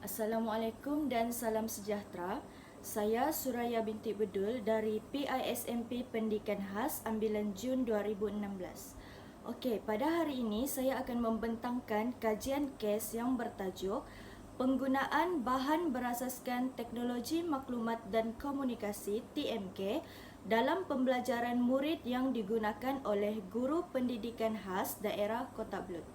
Assalamualaikum dan salam sejahtera. Saya Suraya binti Bedul dari PISMP Pendidikan Khas Ambilan Jun 2016. Okey, pada hari ini saya akan membentangkan kajian kes yang bertajuk Penggunaan Bahan Berasaskan Teknologi Maklumat dan Komunikasi (TMK) dalam pembelajaran murid yang digunakan oleh guru pendidikan khas daerah Kota Belud.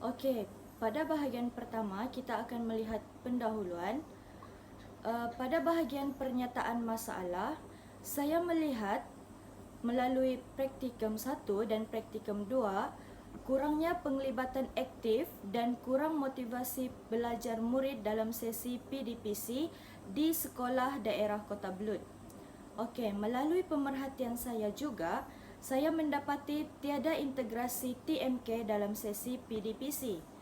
Okey, pada bahagian pertama kita akan melihat pendahuluan. Pada bahagian pernyataan masalah, saya melihat melalui praktikum 1 dan praktikum 2, kurangnya penglibatan aktif dan kurang motivasi belajar murid dalam sesi PDPC di sekolah daerah Kota Belud. Okey, melalui pemerhatian saya juga, saya mendapati tiada integrasi TMK dalam sesi PDPC.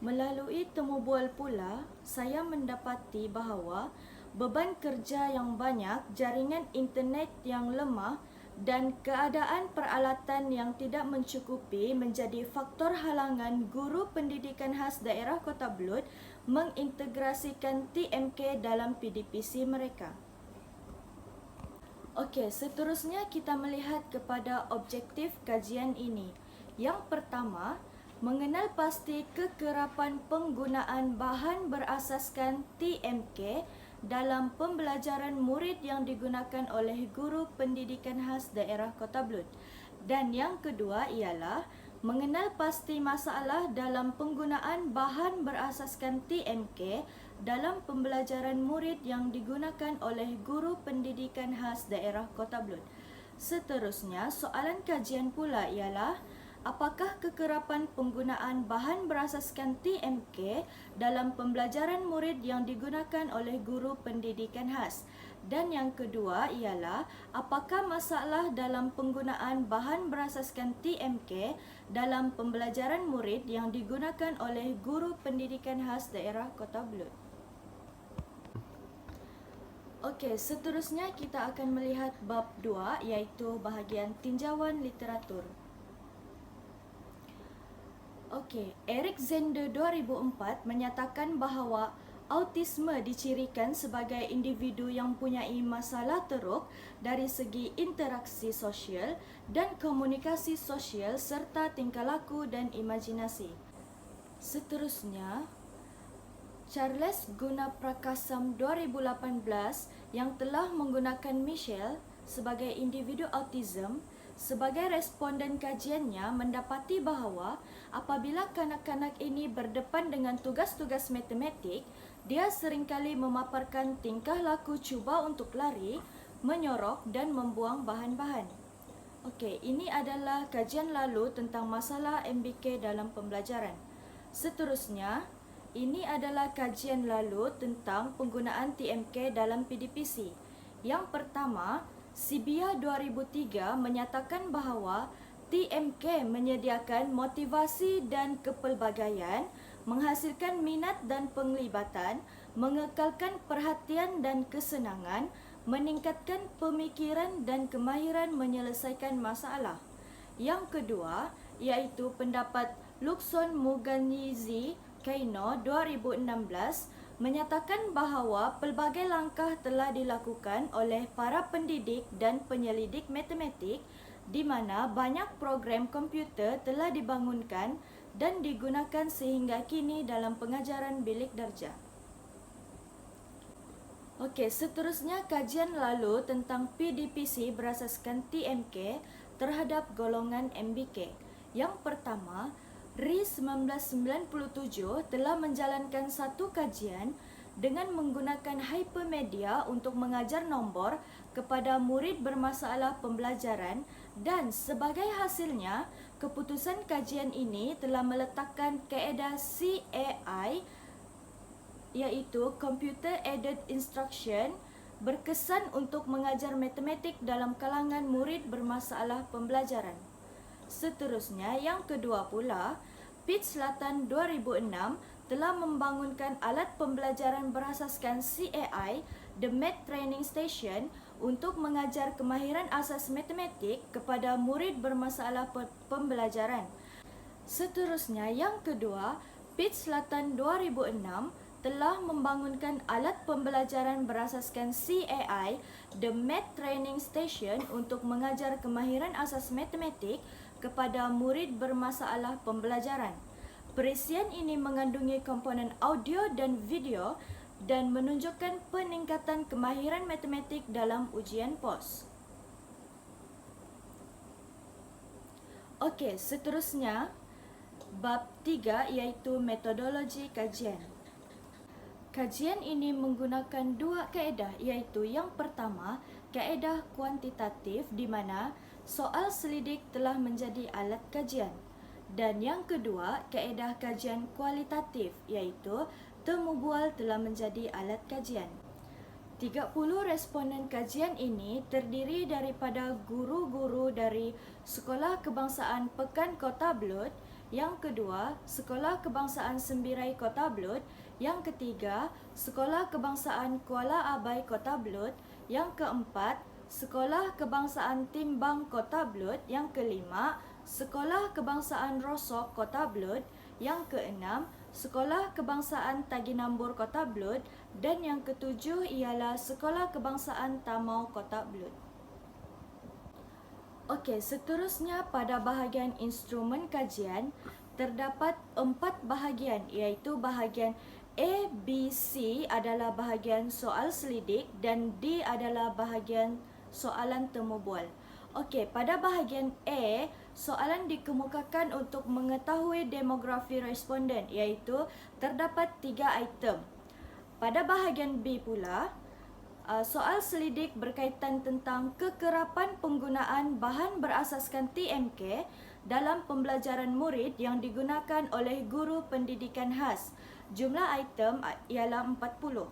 Melalui temu bual pula, saya mendapati bahawa beban kerja yang banyak, jaringan internet yang lemah dan keadaan peralatan yang tidak mencukupi menjadi faktor halangan guru pendidikan khas daerah Kota Belud mengintegrasikan TMK dalam PDPC mereka. Okey, seterusnya kita melihat kepada objektif kajian ini. Yang pertama, mengenal pasti kekerapan penggunaan bahan berasaskan TMK dalam pembelajaran murid yang digunakan oleh guru pendidikan khas daerah Kota Belud. Dan yang kedua ialah mengenal pasti masalah dalam penggunaan bahan berasaskan TMK dalam pembelajaran murid yang digunakan oleh guru pendidikan khas daerah Kota Belud. Seterusnya, soalan kajian pula ialah apakah kekerapan penggunaan bahan berasaskan TMK dalam pembelajaran murid yang digunakan oleh guru pendidikan khas? Dan yang kedua ialah apakah masalah dalam penggunaan bahan berasaskan TMK dalam pembelajaran murid yang digunakan oleh guru pendidikan khas daerah Kota Belud? Okey, seterusnya kita akan melihat bab 2 iaitu bahagian tinjauan literatur. Okey, Eric Zender 2004 menyatakan bahawa autisme dicirikan sebagai individu yang mempunyai masalah teruk dari segi interaksi sosial dan komunikasi sosial serta tingkah laku dan imajinasi. Seterusnya, Charles Gunaprakasam 2018 yang telah menggunakan Michelle sebagai individu autism sebagai responden kajiannya mendapati bahawa apabila kanak-kanak ini berdepan dengan tugas-tugas matematik, dia seringkali memaparkan tingkah laku cuba untuk lari, menyorok dan membuang bahan-bahan. Okey, ini adalah kajian lalu tentang masalah MBK dalam pembelajaran. Seterusnya, ini adalah kajian lalu tentang penggunaan TMK dalam PDPC. Yang pertama, Sibia 2003 menyatakan bahawa TMK menyediakan motivasi dan kepelbagaian, menghasilkan minat dan penglibatan, mengekalkan perhatian dan kesenangan, meningkatkan pemikiran dan kemahiran menyelesaikan masalah. Yang kedua, iaitu pendapat Luxon Muganizi Kaino 2016 menyatakan bahawa pelbagai langkah telah dilakukan oleh para pendidik dan penyelidik matematik di mana banyak program komputer telah dibangunkan dan digunakan sehingga kini dalam pengajaran bilik darjah. Okey, seterusnya kajian lalu tentang PDPC berasaskan TMK terhadap golongan MBK. Yang pertama, RI 1997 telah menjalankan satu kajian dengan menggunakan hypermedia untuk mengajar nombor kepada murid bermasalah pembelajaran dan sebagai hasilnya, keputusan kajian ini telah meletakkan kaedah CAI iaitu Computer Aided Instruction berkesan untuk mengajar matematik dalam kalangan murid bermasalah pembelajaran. Seterusnya, yang kedua pula, PIT Selatan 2006 telah membangunkan alat pembelajaran berasaskan CAI, The Math Training Station, untuk mengajar kemahiran asas matematik kepada murid bermasalah pembelajaran. Seterusnya, yang kedua, PIT Selatan 2006 telah membangunkan alat pembelajaran berasaskan CAI, The Math Training Station, untuk mengajar kemahiran asas matematik kepada murid bermasalah pembelajaran. Perisian ini mengandungi komponen audio dan video dan menunjukkan peningkatan kemahiran matematik dalam ujian POS. Okey, seterusnya bab 3 iaitu metodologi kajian. Kajian ini menggunakan dua kaedah, iaitu yang pertama, kaedah kuantitatif di mana soal selidik telah menjadi alat kajian. Dan yang kedua, kaedah kajian kualitatif, iaitu temu bual telah menjadi alat kajian. 30 responden kajian ini terdiri daripada guru-guru dari Sekolah Kebangsaan Pekan Kota Belud, yang kedua, Sekolah Kebangsaan Sembirai Kota Belud, yang ketiga, Sekolah Kebangsaan Kuala Abai Kota Belud, yang keempat, Sekolah Kebangsaan Timbang Kota Belud, yang kelima, Sekolah Kebangsaan Rosok Kota Belud, yang keenam, Sekolah Kebangsaan Taginambur Kota Belud, dan yang ketujuh ialah Sekolah Kebangsaan Tamau Kota Belud. Okey, seterusnya pada bahagian instrumen kajian terdapat 4 bahagian, iaitu bahagian A, B, C adalah bahagian soal selidik dan D adalah bahagian soalan temu bual. Okey, pada bahagian A, soalan dikemukakan untuk mengetahui demografi responden, iaitu terdapat 3 item. Pada bahagian B pula, soal selidik berkaitan tentang kekerapan penggunaan bahan berasaskan TMK dalam pembelajaran murid yang digunakan oleh guru pendidikan khas. Jumlah item ialah 40.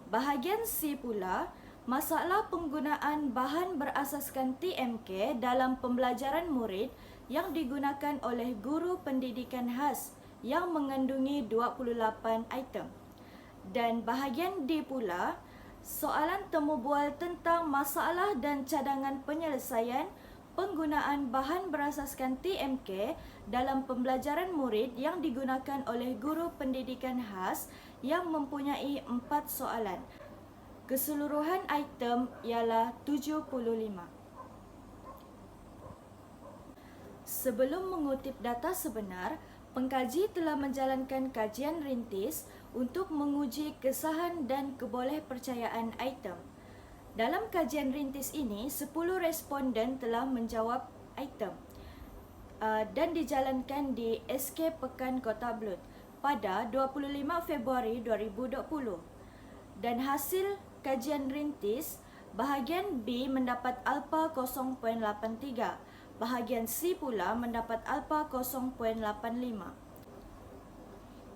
Bahagian C pula, masalah penggunaan bahan berasaskan TMK dalam pembelajaran murid yang digunakan oleh guru pendidikan khas yang mengandungi 28 item. Dan bahagian D pula, soalan temu bual tentang masalah dan cadangan penyelesaian penggunaan bahan berasaskan TMK dalam pembelajaran murid yang digunakan oleh guru pendidikan khas yang mempunyai 4 soalan. Keseluruhan item ialah 75. Sebelum mengutip data sebenar, pengkaji telah menjalankan kajian rintis untuk menguji kesahan dan kebolehpercayaan item. Dalam kajian rintis ini, 10 responden telah menjawab item dan dijalankan di SK Pekan Kota Belud pada 25 Februari 2020. Dan hasil kajian rintis, bahagian B mendapat alpha 0.83, bahagian C pula mendapat alpha 0.85.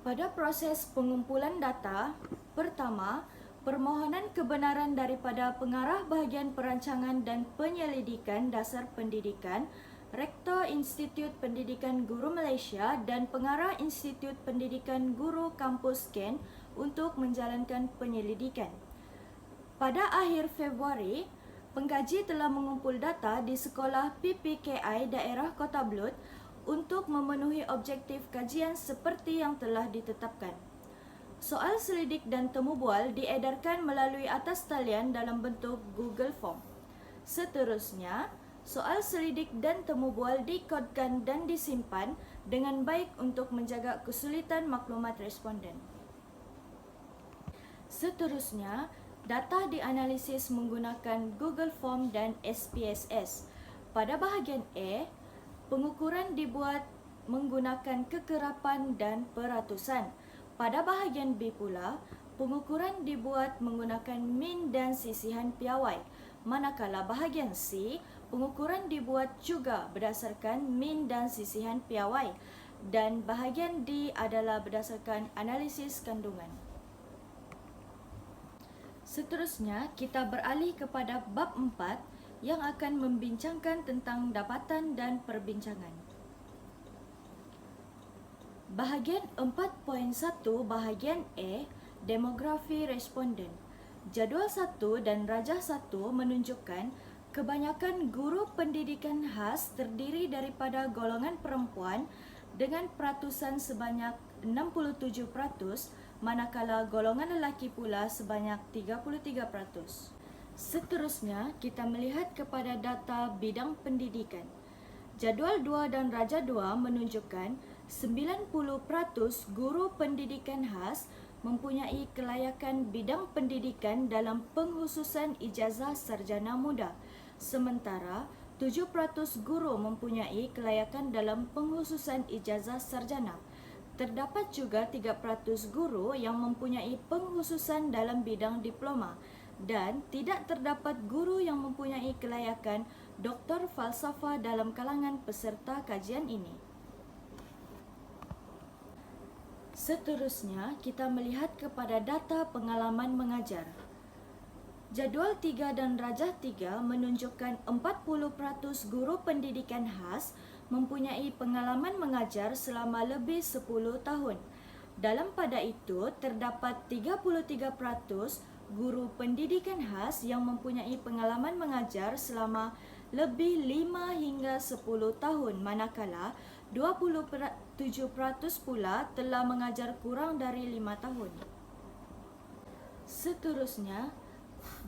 Pada proses pengumpulan data, pertama, permohonan kebenaran daripada pengarah bahagian perancangan dan penyelidikan dasar pendidikan, Rektor Institut Pendidikan Guru Malaysia dan pengarah Institut Pendidikan Guru Kampus Ken untuk menjalankan penyelidikan. Pada akhir Februari, pengkaji telah mengumpul data di Sekolah PPKI Daerah Kota Belud untuk memenuhi objektif kajian seperti yang telah ditetapkan. Soal selidik dan temu bual diedarkan melalui atas talian dalam bentuk Google Form. Seterusnya, soal selidik dan temu bual dikodkan dan disimpan dengan baik untuk menjaga kesulitan maklumat responden. Seterusnya, data dianalisis menggunakan Google Form dan SPSS. Pada bahagian A, pengukuran dibuat menggunakan kekerapan dan peratusan. Pada bahagian B pula, pengukuran dibuat menggunakan min dan sisihan piawai. Manakala bahagian C, pengukuran dibuat juga berdasarkan min dan sisihan piawai. Dan bahagian D adalah berdasarkan analisis kandungan. Seterusnya, kita beralih kepada bab 4 yang akan membincangkan tentang dapatan dan perbincangan. Bahagian 4.1 bahagian A, demografi responden. Jadual 1 dan rajah 1 menunjukkan kebanyakan guru pendidikan khas terdiri daripada golongan perempuan dengan peratusan sebanyak 67%, manakala golongan lelaki pula sebanyak 33%. Seterusnya, kita melihat kepada data bidang pendidikan. Jadual 2 dan Raja 2 menunjukkan 90% guru pendidikan khas mempunyai kelayakan bidang pendidikan dalam pengkhususan ijazah sarjana muda, sementara 7% guru mempunyai kelayakan dalam pengkhususan ijazah sarjana. Terdapat juga 3% guru yang mempunyai pengkhususan dalam bidang diploma dan tidak terdapat guru yang mempunyai kelayakan doktor falsafah dalam kalangan peserta kajian ini. Seterusnya, kita melihat kepada data pengalaman mengajar. Jadual 3 dan Rajah 3 menunjukkan 40% guru pendidikan khas mempunyai pengalaman mengajar selama lebih 10 tahun. Dalam pada itu, terdapat 33% guru pendidikan khas yang mempunyai pengalaman mengajar selama lebih 5 hingga 10 tahun, manakala 27% pula telah mengajar kurang dari 5 tahun. Seterusnya,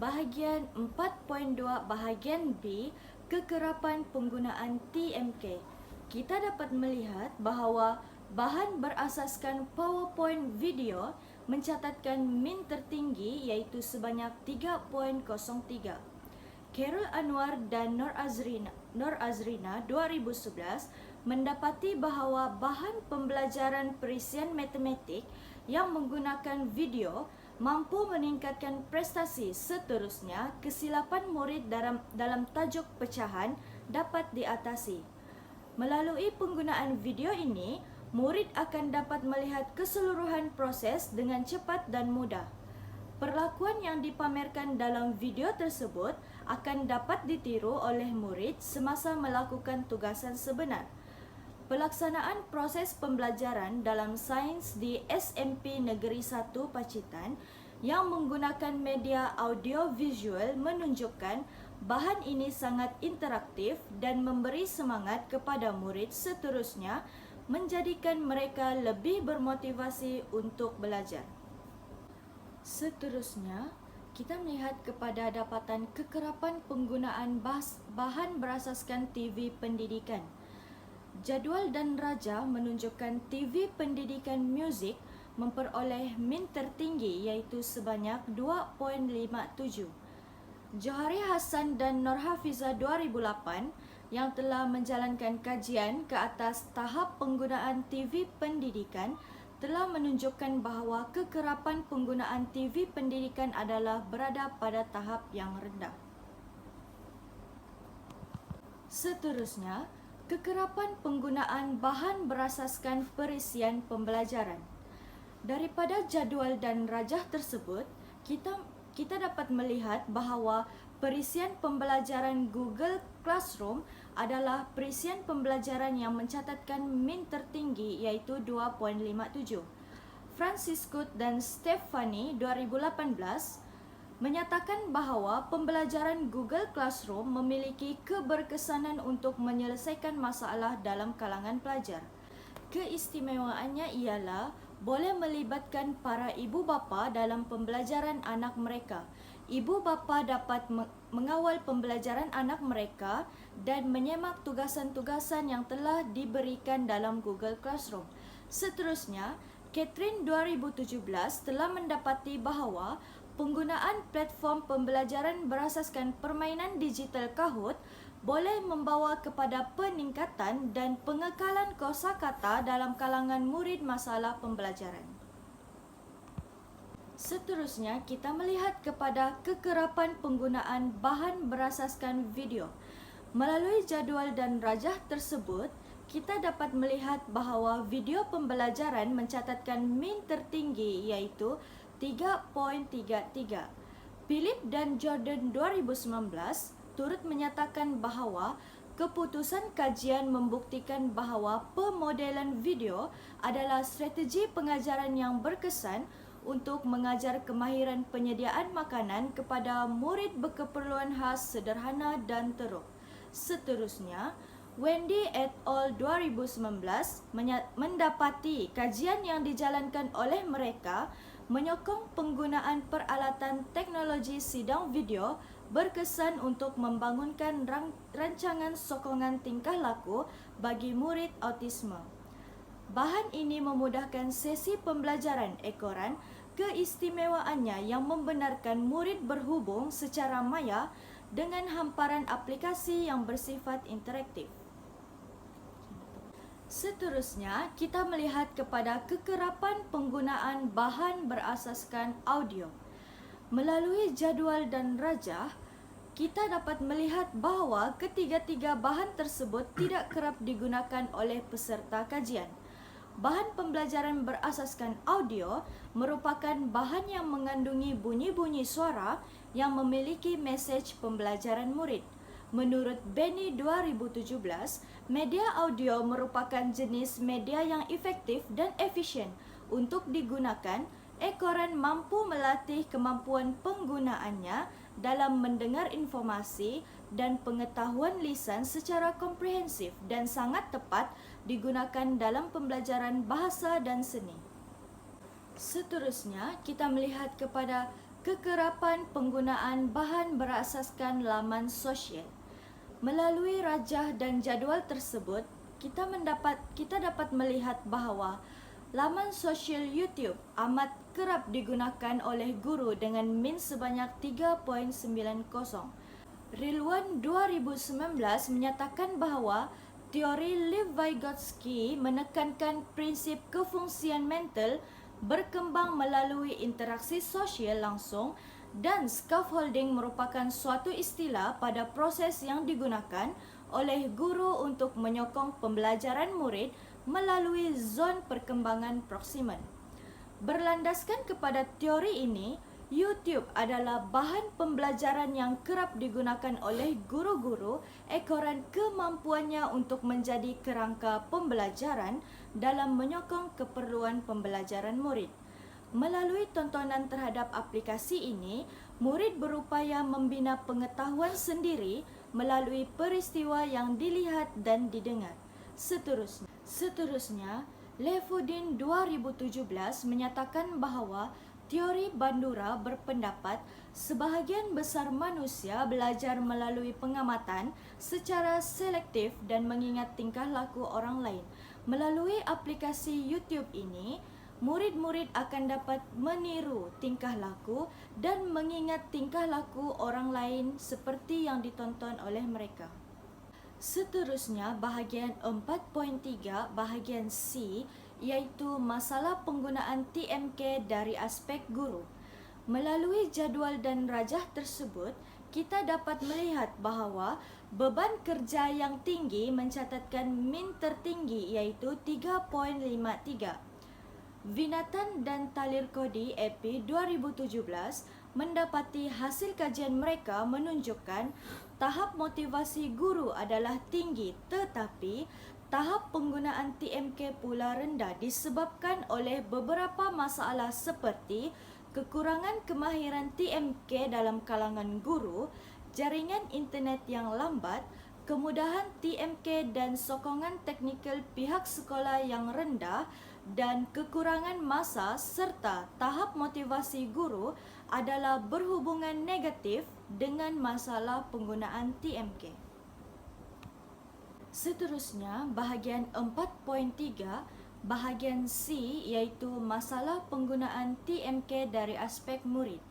bahagian 4.2 bahagian B, kekerapan penggunaan TMK. Kita dapat melihat bahawa bahan berasaskan PowerPoint video mencatatkan min tertinggi iaitu sebanyak 3.03. Khairul Anwar dan Nur Azrina 2011 mendapati bahawa bahan pembelajaran perisian matematik yang menggunakan video mampu meningkatkan prestasi. Seterusnya, kesilapan murid dalam tajuk pecahan dapat diatasi. Melalui penggunaan video ini, murid akan dapat melihat keseluruhan proses dengan cepat dan mudah. Perlakuan yang dipamerkan dalam video tersebut akan dapat ditiru oleh murid semasa melakukan tugasan sebenar. Pelaksanaan proses pembelajaran dalam sains di SMP Negeri 1 Pacitan yang menggunakan media audio-visual menunjukkan bahan ini sangat interaktif dan memberi semangat kepada murid, seterusnya menjadikan mereka lebih bermotivasi untuk belajar. Seterusnya, kita melihat kepada dapatan kekerapan penggunaan bahan berasaskan TV pendidikan. Jadual dan Raja menunjukkan TV pendidikan muzik memperoleh min tertinggi iaitu sebanyak 2.57. Johari Hassan dan Nurhafiza 2008 yang telah menjalankan kajian ke atas tahap penggunaan TV pendidikan telah menunjukkan bahawa kekerapan penggunaan TV pendidikan adalah berada pada tahap yang rendah. Seterusnya, kekerapan penggunaan bahan berasaskan perisian pembelajaran. Daripada jadual dan rajah tersebut, kita dapat melihat bahawa perisian pembelajaran Google Classroom adalah perisian pembelajaran yang mencatatkan min tertinggi iaitu 2.57. Francisco dan Stephanie 2018 menyatakan bahawa pembelajaran Google Classroom memiliki keberkesanan untuk menyelesaikan masalah dalam kalangan pelajar. Keistimewaannya ialah boleh melibatkan para ibu bapa dalam pembelajaran anak mereka. Ibu bapa dapat mengawal pembelajaran anak mereka dan menyemak tugasan-tugasan yang telah diberikan dalam Google Classroom. Seterusnya, Catherine 2017 telah mendapati bahawa penggunaan platform pembelajaran berasaskan permainan digital Kahoot boleh membawa kepada peningkatan dan pengekalan kosakata dalam kalangan murid masalah pembelajaran. Seterusnya, kita melihat kepada kekerapan penggunaan bahan berasaskan video. Melalui jadual dan rajah tersebut, kita dapat melihat bahawa video pembelajaran mencatatkan min tertinggi iaitu 3.33. Philip dan Jordan 2019 turut menyatakan bahawa keputusan kajian membuktikan bahawa pemodelan video adalah strategi pengajaran yang berkesan untuk mengajar kemahiran penyediaan makanan kepada murid berkeperluan khas sederhana dan teruk. Seterusnya, Wendy et al. 2019 mendapati kajian yang dijalankan oleh mereka menyokong penggunaan peralatan teknologi sidang video berkesan untuk membangunkan rancangan sokongan tingkah laku bagi murid autisme. Bahan ini memudahkan sesi pembelajaran ekoran, keistimewaannya yang membenarkan murid berhubung secara maya dengan hamparan aplikasi yang bersifat interaktif. Seterusnya, kita melihat kepada kekerapan penggunaan bahan berasaskan audio. Melalui jadual dan rajah, kita dapat melihat bahawa ketiga-tiga bahan tersebut tidak kerap digunakan oleh peserta kajian. Bahan pembelajaran berasaskan audio merupakan bahan yang mengandungi bunyi-bunyi suara yang memiliki mesej pembelajaran murid. Menurut Benny 2017, media audio merupakan jenis media yang efektif dan efisien untuk digunakan. Ekoran mampu melatih kemampuan penggunaannya dalam mendengar informasi dan pengetahuan lisan secara komprehensif dan sangat tepat digunakan dalam pembelajaran bahasa dan seni. Seterusnya, kita melihat kepada kekerapan penggunaan bahan berasaskan laman sosial. Melalui rajah dan jadual tersebut, kita dapat melihat bahawa laman sosial YouTube amat kerap digunakan oleh guru dengan min sebanyak 3.90. Rilwan 2019 menyatakan bahawa teori Lev Vygotsky menekankan prinsip kefungsian mental berkembang melalui interaksi sosial langsung dan scaffolding merupakan suatu istilah pada proses yang digunakan oleh guru untuk menyokong pembelajaran murid melalui zon perkembangan proksimal. Berlandaskan kepada teori ini, YouTube adalah bahan pembelajaran yang kerap digunakan oleh guru-guru ekoran kemampuannya untuk menjadi kerangka pembelajaran dalam menyokong keperluan pembelajaran murid. Melalui tontonan terhadap aplikasi ini, murid berupaya membina pengetahuan sendiri melalui peristiwa yang dilihat dan didengar. Seterusnya, Lefudin 2017 menyatakan bahawa teori Bandura berpendapat sebahagian besar manusia belajar melalui pengamatan secara selektif dan mengingat tingkah laku orang lain. Melalui aplikasi YouTube ini, murid-murid akan dapat meniru tingkah laku dan mengingat tingkah laku orang lain seperti yang ditonton oleh mereka. Seterusnya, bahagian 4.3 bahagian C iaitu masalah penggunaan TMK dari aspek guru. Melalui jadual dan rajah tersebut, kita dapat melihat bahawa beban kerja yang tinggi mencatatkan min tertinggi iaitu 3.53. Vinatan dan Talirkodi EP 2017 mendapati hasil kajian mereka menunjukkan tahap motivasi guru adalah tinggi tetapi tahap penggunaan TMK pula rendah disebabkan oleh beberapa masalah seperti kekurangan kemahiran TMK dalam kalangan guru, jaringan internet yang lambat, kemudahan TMK dan sokongan teknikal pihak sekolah yang rendah dan kekurangan masa serta tahap motivasi guru adalah berhubungan negatif dengan masalah penggunaan TMK. Seterusnya, bahagian 4.3 bahagian C iaitu masalah penggunaan TMK dari aspek murid.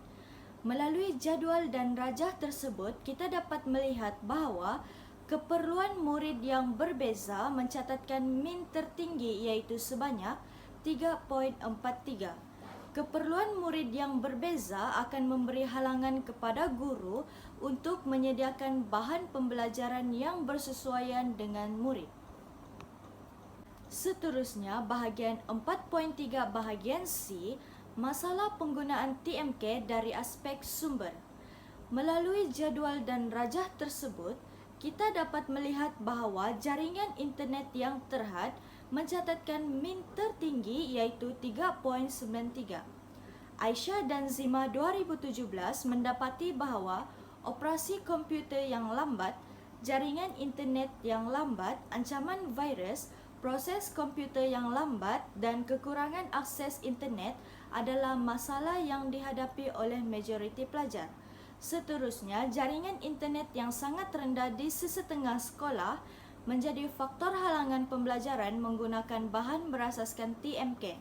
Melalui jadual dan rajah tersebut, kita dapat melihat bahawa keperluan murid yang berbeza mencatatkan min tertinggi iaitu sebanyak 3.43. Keperluan murid yang berbeza akan memberi halangan kepada guru untuk menyediakan bahan pembelajaran yang bersesuaian dengan murid. Seterusnya, bahagian 4.3 bahagian C, masalah penggunaan TMK dari aspek sumber. Melalui jadual dan rajah tersebut, kita dapat melihat bahawa jaringan internet yang terhad mencatatkan min tertinggi iaitu 3.93. Aisyah dan Zima 2017 mendapati bahawa operasi komputer yang lambat, jaringan internet yang lambat, ancaman virus, proses komputer yang lambat dan kekurangan akses internet adalah masalah yang dihadapi oleh majoriti pelajar. Seterusnya, jaringan internet yang sangat rendah di sesetengah sekolah menjadi faktor halangan pembelajaran menggunakan bahan berasaskan TMK.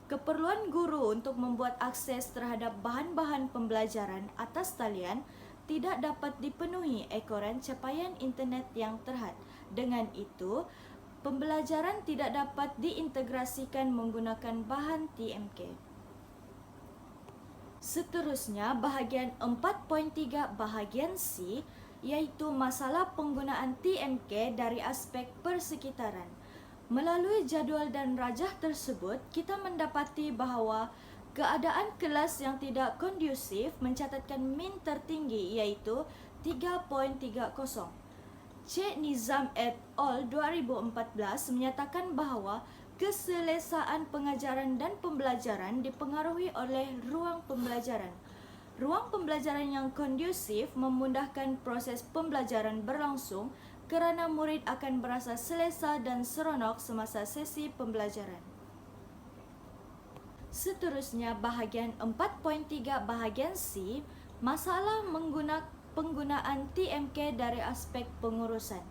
Keperluan guru untuk membuat akses terhadap bahan-bahan pembelajaran atas talian tidak dapat dipenuhi ekoran capaian internet yang terhad. Dengan itu, pembelajaran tidak dapat diintegrasikan menggunakan bahan TMK. Seterusnya, bahagian 4.3 bahagian C iaitu masalah penggunaan TMK dari aspek persekitaran. Melalui jadual dan rajah tersebut, kita mendapati bahawa keadaan kelas yang tidak kondusif mencatatkan min tertinggi iaitu 3.30. Cik Nizam et al. 2014 menyatakan bahawa keselesaan pengajaran dan pembelajaran dipengaruhi oleh ruang pembelajaran. Ruang pembelajaran yang kondusif memudahkan proses pembelajaran berlangsung kerana murid akan berasa selesa dan seronok semasa sesi pembelajaran. Seterusnya, bahagian 4.3 bahagian C, masalah penggunaan TMK dari aspek pengurusan.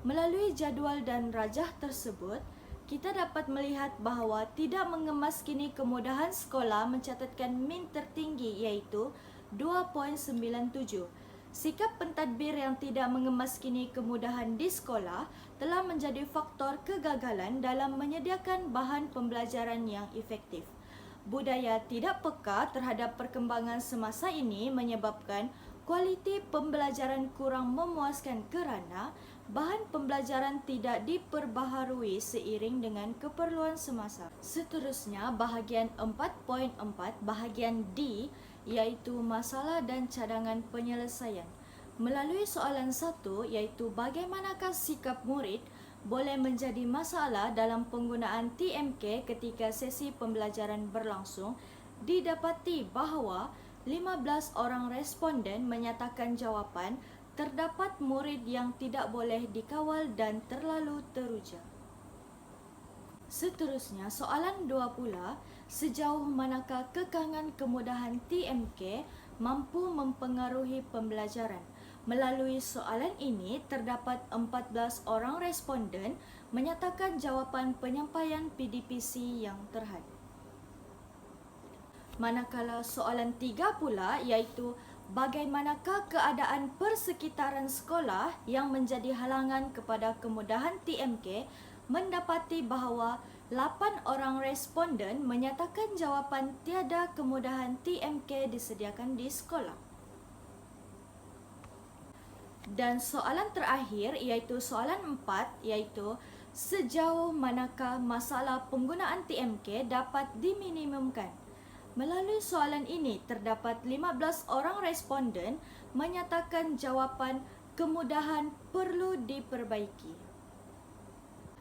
Melalui jadual dan rajah tersebut, kita dapat melihat bahawa tidak mengemas kini kemudahan sekolah mencatatkan min tertinggi iaitu 2.97. Sikap pentadbir yang tidak mengemas kini kemudahan di sekolah telah menjadi faktor kegagalan dalam menyediakan bahan pembelajaran yang efektif. Budaya tidak peka terhadap perkembangan semasa ini menyebabkan kualiti pembelajaran kurang memuaskan kerana bahan pembelajaran tidak diperbaharui seiring dengan keperluan semasa. Seterusnya, bahagian 4.4 bahagian D iaitu masalah dan cadangan penyelesaian. Melalui soalan 1 iaitu bagaimanakah sikap murid boleh menjadi masalah dalam penggunaan TMK ketika sesi pembelajaran berlangsung, didapati bahawa 15 orang responden menyatakan jawapan terdapat murid yang tidak boleh dikawal dan terlalu teruja. Seterusnya, soalan 2 pula, sejauh manakah kekangan kemudahan TMK mampu mempengaruhi pembelajaran? Melalui soalan ini, terdapat 14 orang responden menyatakan jawapan penyampaian PDPC yang terhad. Manakala soalan 3 pula iaitu bagaimanakah keadaan persekitaran sekolah yang menjadi halangan kepada kemudahan TMK, mendapati bahawa 8 orang responden menyatakan jawapan tiada kemudahan TMK disediakan di sekolah. Dan soalan terakhir iaitu soalan 4 iaitu sejauh manakah masalah penggunaan TMK dapat diminimumkan. Melalui soalan ini, terdapat 15 orang responden menyatakan jawapan kemudahan perlu diperbaiki.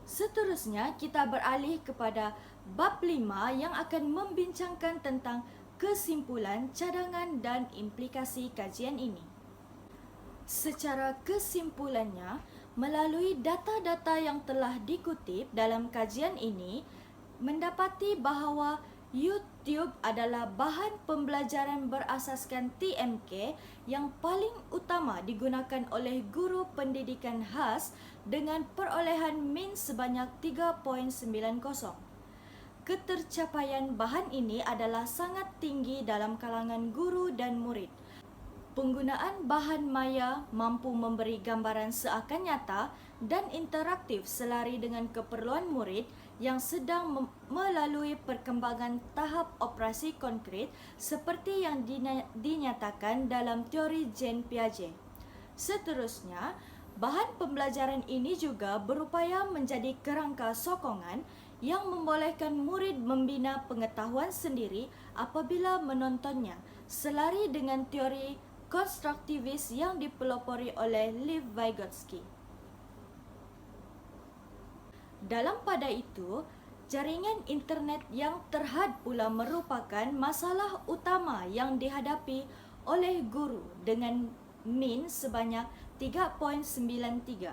Seterusnya, kita beralih kepada bab 5 yang akan membincangkan tentang kesimpulan, cadangan dan implikasi kajian ini. Secara kesimpulannya, melalui data-data yang telah dikutip dalam kajian ini, mendapati bahawa YouTube adalah bahan pembelajaran berasaskan TMK yang paling utama digunakan oleh guru pendidikan khas dengan perolehan min sebanyak 3.90. Ketercapaian bahan ini adalah sangat tinggi dalam kalangan guru dan murid. Penggunaan bahan maya mampu memberi gambaran seakan nyata dan interaktif selari dengan keperluan murid yang sedang melalui perkembangan tahap operasi konkret seperti yang dinyatakan dalam teori Jean Piaget. Seterusnya, bahan pembelajaran ini juga berupaya menjadi kerangka sokongan yang membolehkan murid membina pengetahuan sendiri apabila menontonnya, selari dengan teori konstruktivis yang dipelopori oleh Lev Vygotsky. Dalam pada itu, jaringan internet yang terhad pula merupakan masalah utama yang dihadapi oleh guru dengan min sebanyak 3.93.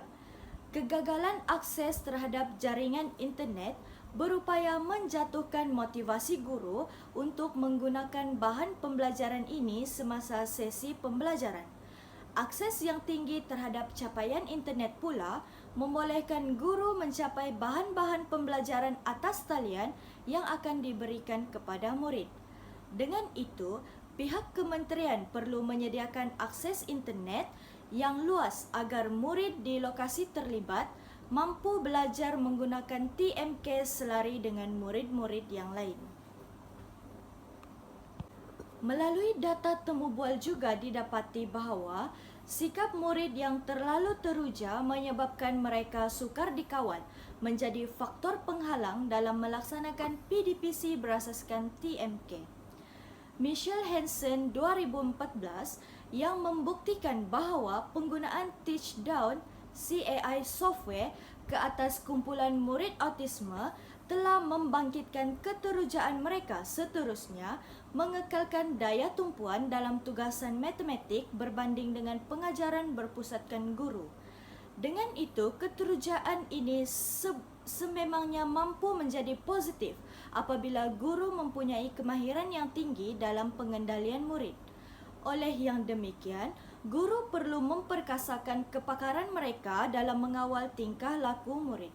Kegagalan akses terhadap jaringan internet berupaya menjatuhkan motivasi guru untuk menggunakan bahan pembelajaran ini semasa sesi pembelajaran. Akses yang tinggi terhadap capaian internet pula membolehkan guru mencapai bahan-bahan pembelajaran atas talian yang akan diberikan kepada murid. Dengan itu, pihak kementerian perlu menyediakan akses internet yang luas agar murid di lokasi terlibat mampu belajar menggunakan TMK selari dengan murid-murid yang lain. Melalui data temu bual juga didapati bahawa sikap murid yang terlalu teruja menyebabkan mereka sukar dikawal menjadi faktor penghalang dalam melaksanakan PDPC berasaskan TMK. Michelle Hansen 2014 yang membuktikan bahawa penggunaan Teachdown CAI software ke atas kumpulan murid autisme telah membangkitkan keterujaan mereka, seterusnya mengekalkan daya tumpuan dalam tugasan matematik berbanding dengan pengajaran berpusatkan guru. Dengan itu, keterujaan ini sememangnya mampu menjadi positif apabila guru mempunyai kemahiran yang tinggi dalam pengendalian murid. Oleh yang demikian, guru perlu memperkasakan kepakaran mereka dalam mengawal tingkah laku murid.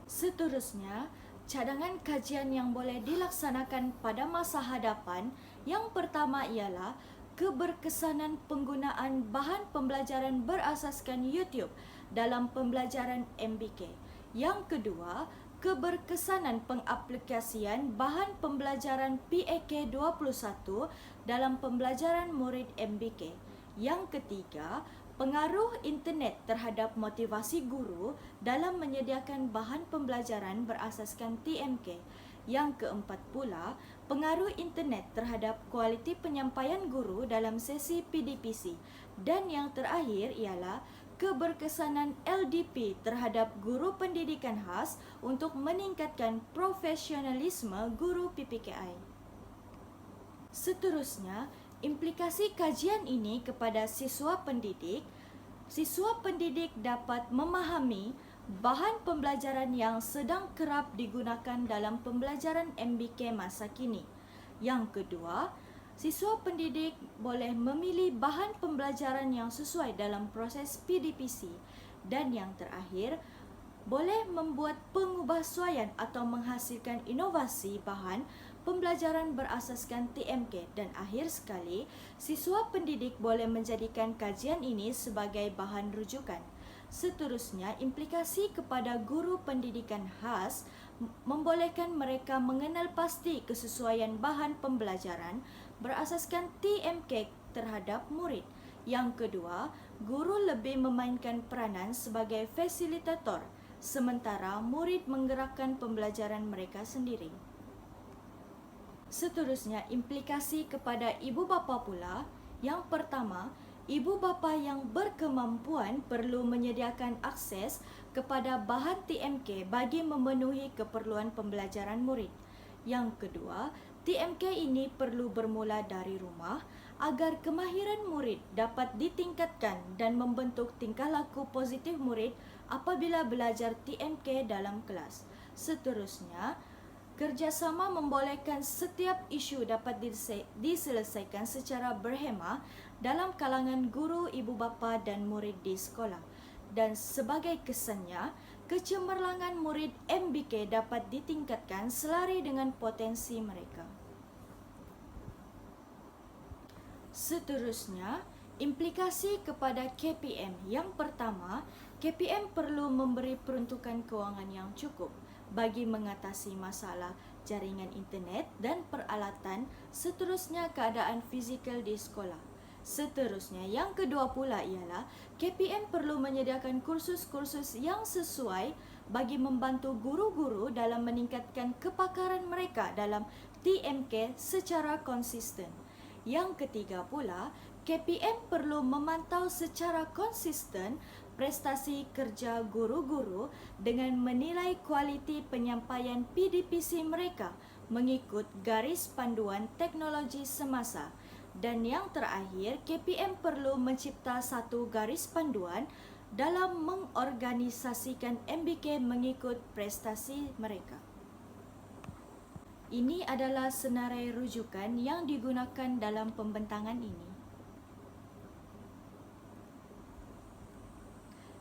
Seterusnya, cadangan kajian yang boleh dilaksanakan pada masa hadapan yang pertama ialah keberkesanan penggunaan bahan pembelajaran berasaskan YouTube dalam pembelajaran MBK. Yang kedua, keberkesanan pengaplikasian bahan pembelajaran PAK 21 dalam pembelajaran murid MBK. Yang ketiga, pengaruh internet terhadap motivasi guru dalam menyediakan bahan pembelajaran berasaskan TMK. Yang keempat pula, pengaruh internet terhadap kualiti penyampaian guru dalam sesi PDPC. Dan yang terakhir ialah keberkesanan LDP terhadap guru pendidikan khas untuk meningkatkan profesionalisme guru PPKI. Seterusnya, implikasi kajian ini kepada siswa pendidik dapat memahami bahan pembelajaran yang sedang kerap digunakan dalam pembelajaran MBK masa kini. Yang kedua, siswa pendidik boleh memilih bahan pembelajaran yang sesuai dalam proses PDPC. Dan yang terakhir, boleh membuat pengubahsuaian atau menghasilkan inovasi bahan pembelajaran berasaskan TMK. Dan akhir sekali, siswa pendidik boleh menjadikan kajian ini sebagai bahan rujukan. Seterusnya, implikasi kepada guru pendidikan khas membolehkan mereka mengenal pasti kesesuaian bahan pembelajaran berasaskan TMK terhadap murid. Yang kedua, guru lebih memainkan peranan sebagai fasilitator, sementara murid menggerakkan pembelajaran mereka sendiri. Seterusnya, implikasi kepada ibu bapa pula. Yang pertama, ibu bapa yang berkemampuan perlu menyediakan akses kepada bahan TMK bagi memenuhi keperluan pembelajaran murid. Yang kedua, TMK ini perlu bermula dari rumah agar kemahiran murid dapat ditingkatkan dan membentuk tingkah laku positif murid apabila belajar TMK dalam kelas. Seterusnya, kerjasama membolehkan setiap isu dapat diselesaikan secara berhemah dalam kalangan guru, ibu bapa dan murid di sekolah. Dan sebagai kesannya, kecemerlangan murid MBK dapat ditingkatkan selari dengan potensi mereka. Seterusnya, implikasi kepada KPM. Yang pertama, KPM perlu memberi peruntukan kewangan yang cukup bagi mengatasi masalah jaringan internet dan peralatan. Seterusnya, keadaan fizikal di sekolah. Seterusnya, yang kedua pula ialah KPM perlu menyediakan kursus-kursus yang sesuai bagi membantu guru-guru dalam meningkatkan kepakaran mereka dalam TMK secara konsisten. Yang ketiga pula, KPM perlu memantau secara konsisten prestasi kerja guru-guru dengan menilai kualiti penyampaian PDPC mereka mengikut garis panduan teknologi semasa. Dan yang terakhir, KPM perlu mencipta satu garis panduan dalam mengorganisasikan MBK mengikut prestasi mereka. Ini adalah senarai rujukan yang digunakan dalam pembentangan ini.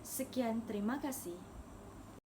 Sekian, terima kasih.